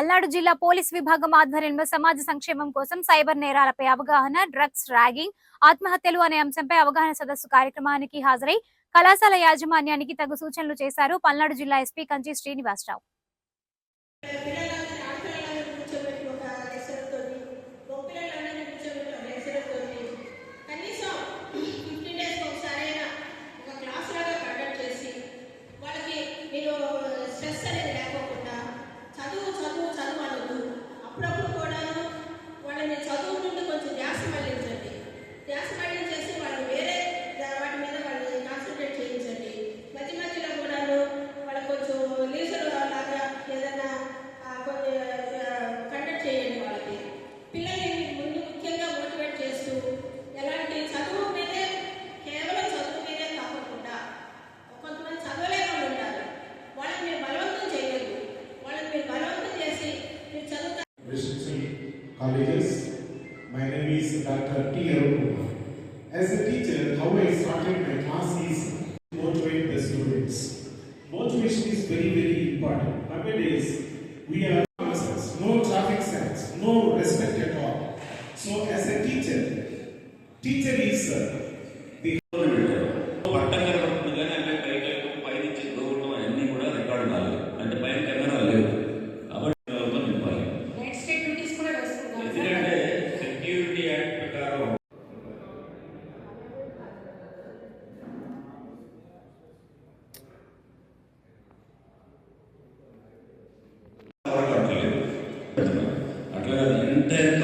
పల్నాడు జిల్లా పోలీస్ విభాగం ఆధ్వర్యంలో సమాజ సంక్షేమం కోసం సైబర్ నేరాలపై అవగాహన, డ్రగ్స్, ర్యాగింగ్, ఆత్మహత్యలు అనే అంశంపై అవగాహన సదస్సు కార్యక్రమానికి హాజరై కళాశాల యాజమాన్యానికి తగు సూచనలు చేశారు పల్నాడు జిల్లా SP Kanchi Srinivasarao. Colleges. My name is Dr. T. Arun. As a teacher, how I started my class is motivate the students. Motivation is very, very important. Nowadays, we are nonsense, no traffic signs, no respect at all. So, as a teacher is the అట్లా entire